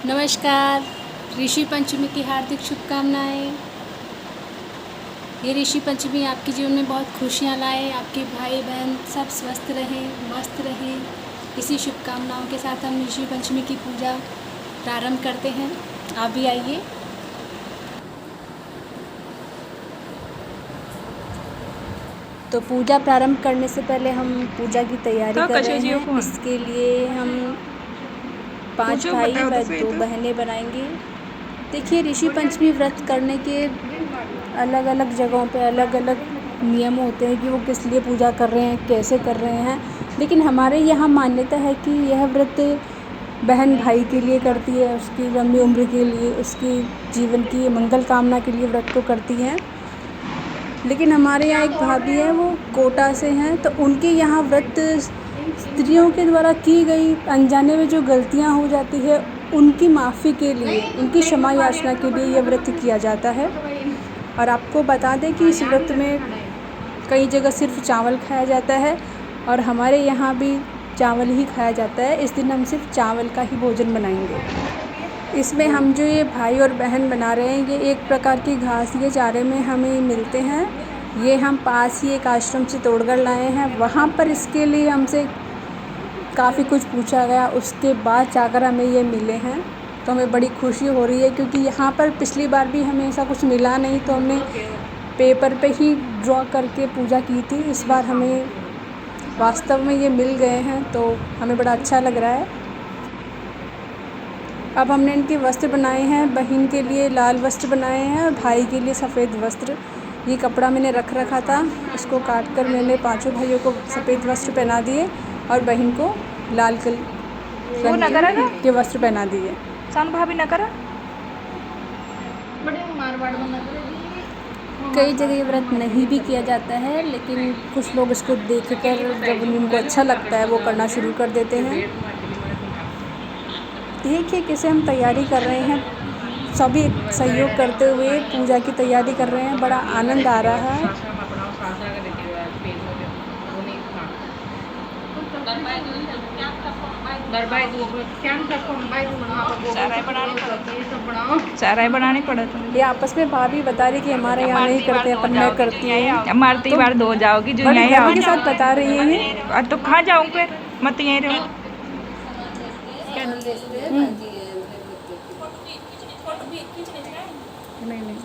नमस्कार। ऋषि पंचमी की हार्दिक शुभकामनाएं। ये ऋषि पंचमी आपके जीवन में बहुत खुशियाँ लाए, आपके भाई बहन सब स्वस्थ रहें, मस्त रहें। इसी शुभकामनाओं के साथ हम ऋषि पंचमी की पूजा प्रारंभ करते हैं। आप भी आइए। तो पूजा प्रारंभ करने से पहले हम पूजा की तैयारी कर रहे हैं। इसके लिए हम 5 भाई व 2 बहनें बनाएंगे। देखिए, ऋषि पंचमी व्रत करने के अलग अलग जगहों पे अलग अलग नियम होते हैं कि वो किस लिए पूजा कर रहे हैं, कैसे कर रहे हैं। लेकिन हमारे यहाँ मान्यता है कि यह व्रत बहन भाई के लिए करती है, उसकी लंबी उम्र के लिए, उसकी जीवन की मंगल कामना के लिए व्रत को करती है। लेकिन हमारे यहाँ एक भाभी है, वो कोटा से हैं, तो उनके यहाँ व्रत स्त्रियों के द्वारा की गई अनजाने में जो गलतियाँ हो जाती है उनकी माफ़ी के लिए, उनकी क्षमा याचना के लिए यह व्रत किया जाता है। और आपको बता दें कि इस व्रत में कई जगह सिर्फ चावल खाया जाता है और हमारे यहाँ भी चावल ही खाया जाता है। इस दिन हम सिर्फ चावल का ही भोजन बनाएंगे। इसमें हम जो ये भाई और बहन बना रहे हैं, ये एक प्रकार की घास ये चारे में हमें मिलते हैं। ये हम पास ही एक आश्रम से तोड़कर लाए हैं। वहाँ पर इसके लिए हमसे काफ़ी कुछ पूछा गया, उसके बाद जाकर हमें ये मिले हैं। तो हमें बड़ी खुशी हो रही है, क्योंकि यहाँ पर पिछली बार भी हमें ऐसा कुछ मिला नहीं, तो हमने पेपर पे ही ड्रॉ करके पूजा की थी। इस बार हमें वास्तव में ये मिल गए हैं, तो हमें बड़ा अच्छा लग रहा है। अब हमने इनके वस्त्र बनाए हैं। बहन के लिए लाल वस्त्र बनाए हैं और भाई के लिए सफ़ेद वस्त्र। ये कपड़ा मैंने रख रखा था, इसको काट कर मैंने पांचों भाइयों को सफ़ेद वस्त्र पहना दिए और बहन को लाल रंग के वस्त्र पहना दिए। भाभी न करा। कई जगह ये व्रत नहीं भी किया जाता है, लेकिन कुछ लोग इसको देखकर जब उनको अच्छा लगता है वो करना शुरू कर देते हैं। देखिए कैसे हम तैयारी कर रहे हैं, सभी सहयोग करते हुए पूजा की तैयारी कर रहे हैं। बड़ा आनंद आ रहा है। चाराई बनाने पड़ा था। ये आपस में भाभी बता रही कि हमारे यहाँ नहीं करते, अपन मैं करती हूँ। मारती तो बार धो जाओगी जो बड़े यहाँ गर्व के साथ बता रही है ये। तो कहाँ जाऊँ फिर, मत यहीं रहो। नहीं।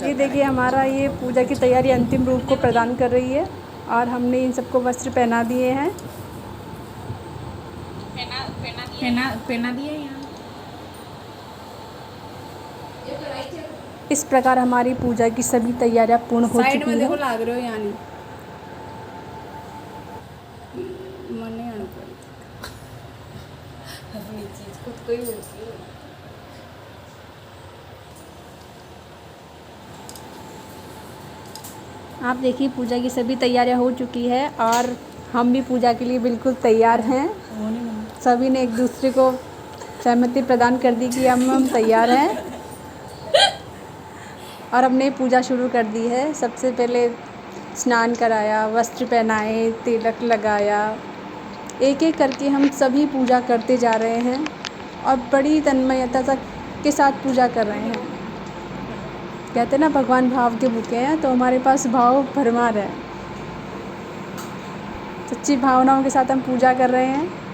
ये देखिए, हमारा ये पूजा की तैयारी अंतिम रूप को प्रदान कर रही है और हमने इन सबको वस्त्र पहना दिए हैं। पहना दिया यहाँ। इस प्रकार हमारी पूजा की सभी तैयारियां पूर्ण हो चुकी हैं। साइड में देखो लाग रहे हो यानी मने अपनी चीज खुद को ही बोलती है। आप देखिए, पूजा की सभी तैयारियां हो चुकी है और हम भी पूजा के लिए बिल्कुल तैयार हैं। सभी ने एक दूसरे को सहमति प्रदान कर दी कि हम तैयार हैं और हमने पूजा शुरू कर दी है। सबसे पहले स्नान कराया, वस्त्र पहनाए, तिलक लगाया। एक एक करके हम सभी पूजा करते जा रहे हैं और बड़ी तन्मयता के साथ पूजा कर रहे हैं। कहते हैं ना, भगवान भाव के भूखे हैं, तो हमारे पास भाव भरमार है। सच्ची भावनाओं के साथ हम पूजा कर रहे हैं।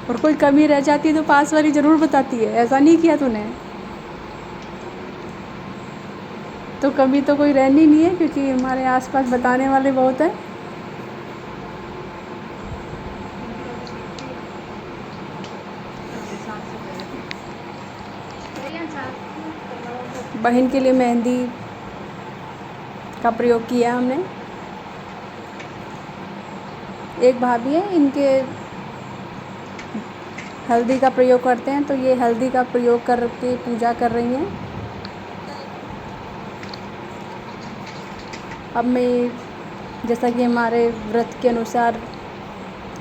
और कोई कमी रह जाती है तो पास वाली ज़रूर बताती है, ऐसा नहीं किया तूने। तो कमी तो कोई रहनी नहीं है, क्योंकि हमारे आसपास बताने वाले बहुत हैं। बहन के लिए मेहंदी का प्रयोग किया हमने। एक भाभी है, इनके हल्दी का प्रयोग करते हैं, तो ये हल्दी का प्रयोग करके पूजा कर रही हैं। अब मैं, जैसा कि हमारे व्रत के अनुसार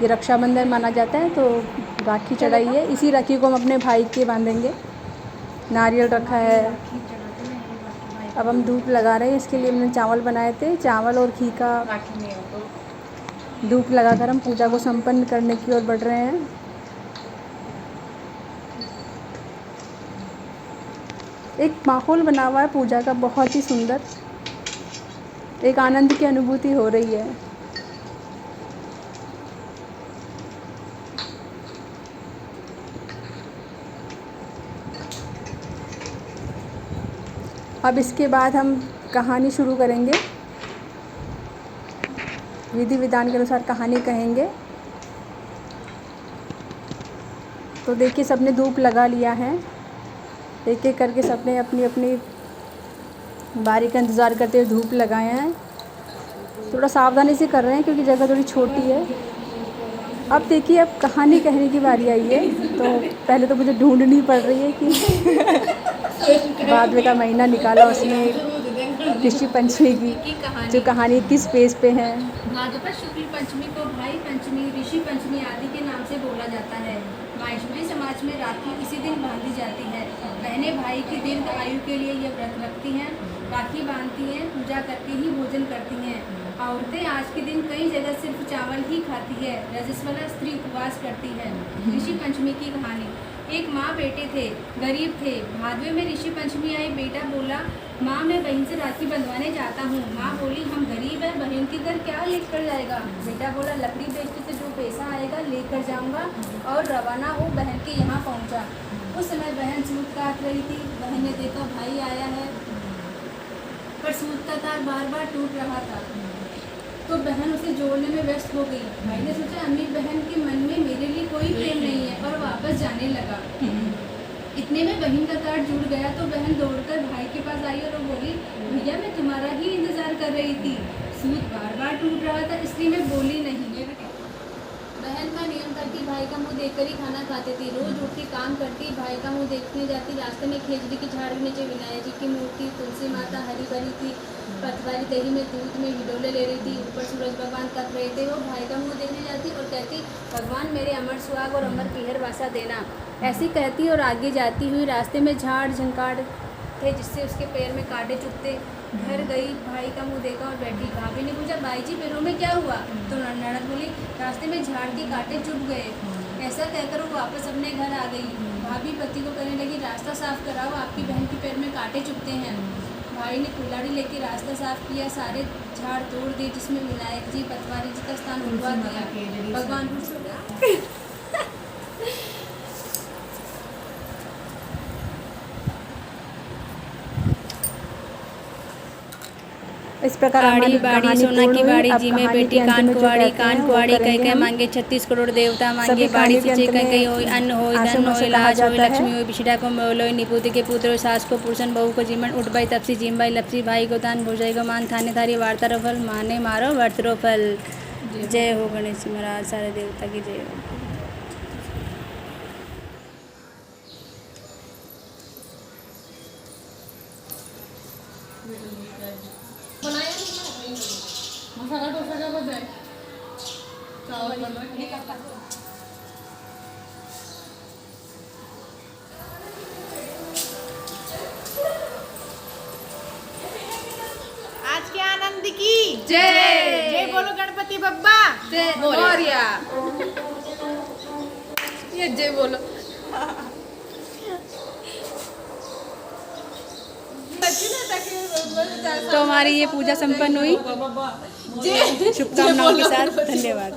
ये रक्षाबंधन माना जाता है, तो राखी चढ़ाई है। इसी राखी को हम अपने भाई के बांधेंगे। नारियल रखा है। अब हम धूप लगा रहे हैं, इसके लिए हमने चावल बनाए थे। चावल और घी का धूप लगाकर हम पूजा को संपन्न करने की ओर बढ़ रहे हैं। एक माहौल बना हुआ है पूजा का बहुत ही सुंदर, एक आनंद की अनुभूति हो रही है। अब इसके बाद हम कहानी शुरू करेंगे, विधि विधान के अनुसार कहानी कहेंगे। तो देखिए सबने धूप लगा लिया है, एक एक करके सबने अपनी अपनी बारी का इंतज़ार करते हुए धूप लगाए हैं। थोड़ा सावधानी से कर रहे हैं क्योंकि जगह थोड़ी छोटी है। अब देखिए अब कहानी कहने की बारी आई है, तो पहले तो मुझे ढूंढनी पड़ रही है कि भादवे का महीना निकाला उसमें ऋषि पंचमी की जो कहानी किस पेज पे है। भाद्रपद शुक्ल पंचमी को भाई पंचमी, ऋषि पंचमी आदि के नाम से बोला जाता है। वैष्णवी समाज में राखी इसी दिन बांधी जाती है। बहनें भाई की दीर्घ आयु के लिए यह व्रत रखती हैं, राखी बांधती हैं, पूजा करके ही भोजन करती हैं। औरतें आज के दिन कई जगह सिर्फ चावल ही खाती है। रजस्वला स्त्री उपवास करती है। ऋषि पंचमी की कहानी। एक माँ बेटे थे, गरीब थे। भादवे में ऋषि पंचमी आई। बेटा बोला, माँ मैं बहन से राखी बंधवाने जाता हूँ। माँ बोली, हम गरीब हैं, बहन के घर क्या लेकर जाएगा। बेटा बोला, लकड़ी बेचने से जो पैसा आएगा लेकर जाऊँगा, और रवाना हो बहन के यहाँ पहुँचा। उस समय बहन सूत काट रही थी। बहन ने देखा भाई आया है, पर सूत का तार बार बार टूट रहा था, तो बहन उसे जोड़ने में व्यस्त हो गई। भाई ने सोचा अम्मी बहन के मन में मेरे लिए कोई प्रेम नहीं है, और वापस जाने लगा। इतने में बहन का तार जुड़ गया, तो बहन दौड़कर भाई के पास आई और वो बोली, भैया मैं तुम्हारा ही इंतजार कर रही थी, सूत बार बार टूट रहा था इसलिए मैं बोली नहीं। बहन का नियम था कि भाई का मुंह देखकर ही खाना खाती थी। रोज उठती, काम करती, भाई का मुंह देखने जाती। रास्ते में खेजड़ी की झाड़ के नीचे विनायक जी की मूर्ति, तुलसी माता हरी भरी थी, पतवारी दही में दूध में हिडोले ले रही थी। ऊपर सूरज भगवान तक रहे थे। वो भाई का मुंह देखने जाती और कहती, भगवान मेरे अमर सुहाग और अमर पीहर वासा देना, ऐसी कहती और आगे जाती हुई रास्ते में झाड़ झंकाड़ थे जिससे उसके पैर में कांटे चुभते। घर गई, भाई का मुंह देखा और बैठी। भाभी ने पूछा, भाई जी पैरों में क्या हुआ। तो ननद बोली, रास्ते में झाड़ के कांटे चुभ गए। ऐसा कहकर वो वापस अपने घर आ गई। भाभी पति को कहने लगी, रास्ता साफ कराओ, आपकी बहन के पैर में कांटे चुभते हैं। भाई ने कुल्हाड़ी लेके रास्ता साफ किया, सारे झाड़ तोड़ दिए जिसमें विनायक जी पतवारी जी का स्थान उठवा दिया। भगवान इस प्रकार आड़ी बाड़ी सोना की बाड़ी जी में बेटी कान कुआड़ी कह कह मांगे 36 करोड़ देवता मांगे। बाड़ी सींचे कह कह होई अन्न होई धन होई लाज होई लक्ष्मी होई बिछड़ा को मोलोई निपुति के पुत्र होई सास को पुरुषन बहू को जीवन उठबाई तपसी जिमबाई लपसी भाई को तान भोजाई को मान थाने थारी वार्ता रो फल माने मारो वर्त रो फल। जय हो गणेश महाराज, सारे देवता की जय हो। मसाला डोसा का बजाय चावल बनवा। आज के आनंद की जय। जय बोलो गणपति बप्पा मोरिया। ये जय बोलो। तो हमारी ये पूजा संपन्न हुई। शुभकामनाओं के साथ धन्यवाद।